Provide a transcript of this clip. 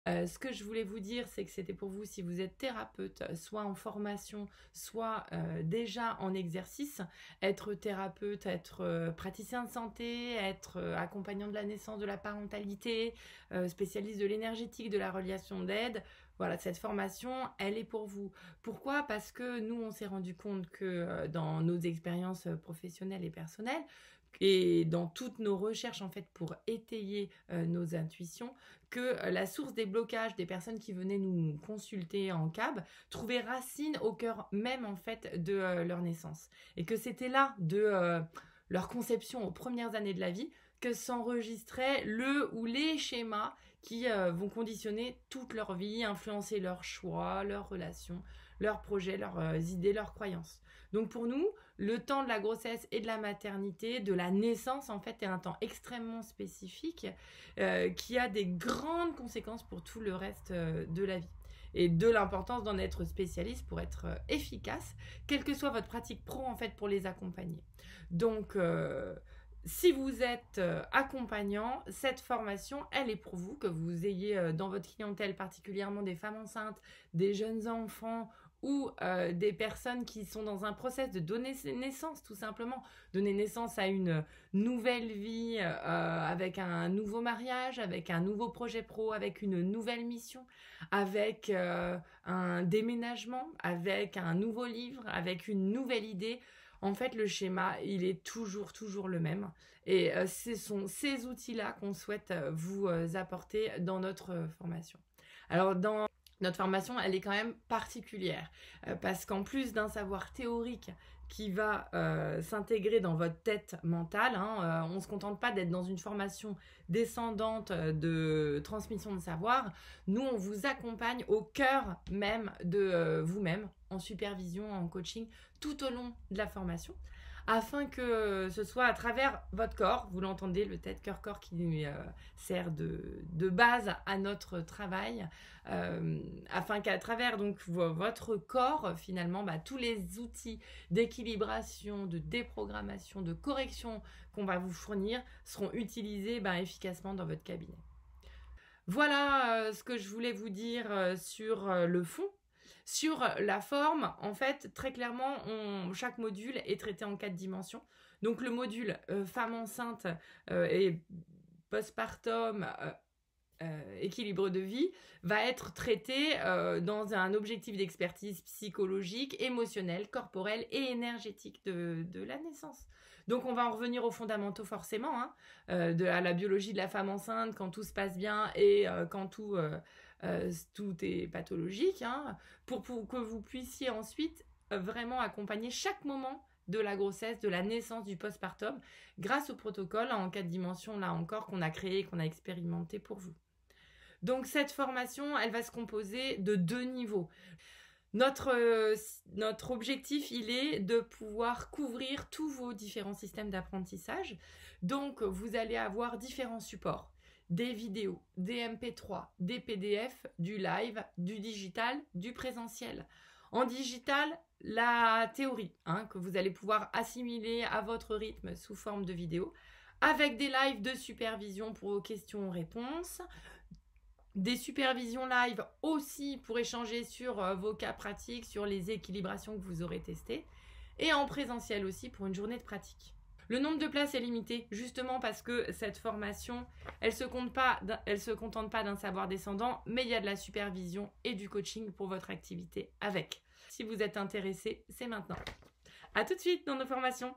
Ce que je voulais vous dire, c'est que c'était pour vous si vous êtes thérapeute, soit en formation, soit déjà en exercice. Être thérapeute, être praticien de santé, être accompagnant de la naissance, de la parentalité, spécialiste de l'énergétique, de la relation d'aide. Voilà, cette formation, elle est pour vous. Pourquoi? Parce que nous, on s'est rendu compte que dans nos expériences professionnelles et personnelles, et dans toutes nos recherches en fait pour étayer nos intuitions, que la source des blocages des personnes qui venaient nous consulter en CAB trouvait racine au cœur même en fait de leur naissance, et que c'était là de leur conception aux premières années de la vie que s'enregistraient le ou les schémas qui vont conditionner toute leur vie, influencer leurs choix, leurs relations, leurs projets, leurs idées, leurs croyances. Donc pour nous, le temps de la grossesse et de la maternité, de la naissance en fait, est un temps extrêmement spécifique qui a des grandes conséquences pour tout le reste de la vie. Et de l'importance d'en être spécialiste pour être efficace, quelle que soit votre pratique pro en fait pour les accompagner. Donc si vous êtes accompagnant, cette formation, elle est pour vous, que vous ayez dans votre clientèle particulièrement des femmes enceintes, des jeunes enfants ou des personnes qui sont dans un process de donner naissance, tout simplement. Donner naissance à une nouvelle vie avec un nouveau mariage, avec un nouveau projet pro, avec une nouvelle mission, avec un déménagement, avec un nouveau livre, avec une nouvelle idée. En fait, le schéma, il est toujours le même. Et ce sont ces outils-là qu'on souhaite vous apporter dans notre formation. Alors, dans notre formation, elle est quand même particulière parce qu'en plus d'un savoir théorique qui va s'intégrer dans votre tête mentale, on ne se contente pas d'être dans une formation descendante de transmission de savoir. Nous, on vous accompagne au cœur même de vous-même, en supervision, en coaching, tout au long de la formation, afin que ce soit à travers votre corps, vous l'entendez, le tête, cœur, corps qui sert de base à notre travail, afin qu'à travers donc votre corps, finalement, tous les outils d'équilibration, de déprogrammation, de correction qu'on va vous fournir seront utilisés efficacement dans votre cabinet. Voilà ce que je voulais vous dire sur le fond. Sur la forme, en fait, très clairement, chaque module est traité en 4 dimensions. Donc le module femme enceinte et postpartum, équilibre de vie, va être traité dans un objectif d'expertise psychologique, émotionnelle, corporelle et énergétique de la naissance. Donc on va en revenir aux fondamentaux forcément, à la biologie de la femme enceinte quand tout se passe bien et quand tout est pathologique, pour que vous puissiez ensuite vraiment accompagner chaque moment de la grossesse, de la naissance, du postpartum, grâce au protocole en 4 dimensions, là encore, qu'on a créé, qu'on a expérimenté pour vous. Donc cette formation, elle va se composer de 2 niveaux. Notre objectif, il est de pouvoir couvrir tous vos différents systèmes d'apprentissage. Donc, vous allez avoir différents supports. Des vidéos, des MP3, des PDF, du live, du digital, du présentiel. En digital, la théorie, que vous allez pouvoir assimiler à votre rythme sous forme de vidéo, avec des lives de supervision pour vos questions-réponses, des supervisions live aussi pour échanger sur vos cas pratiques, sur les équilibrations que vous aurez testées, et en présentiel aussi pour une journée de pratique. Le nombre de places est limité, justement parce que cette formation, elle se contente pas d'un savoir descendant, mais il y a de la supervision et du coaching pour votre activité avec. Si vous êtes intéressé, c'est maintenant. À tout de suite dans nos formations.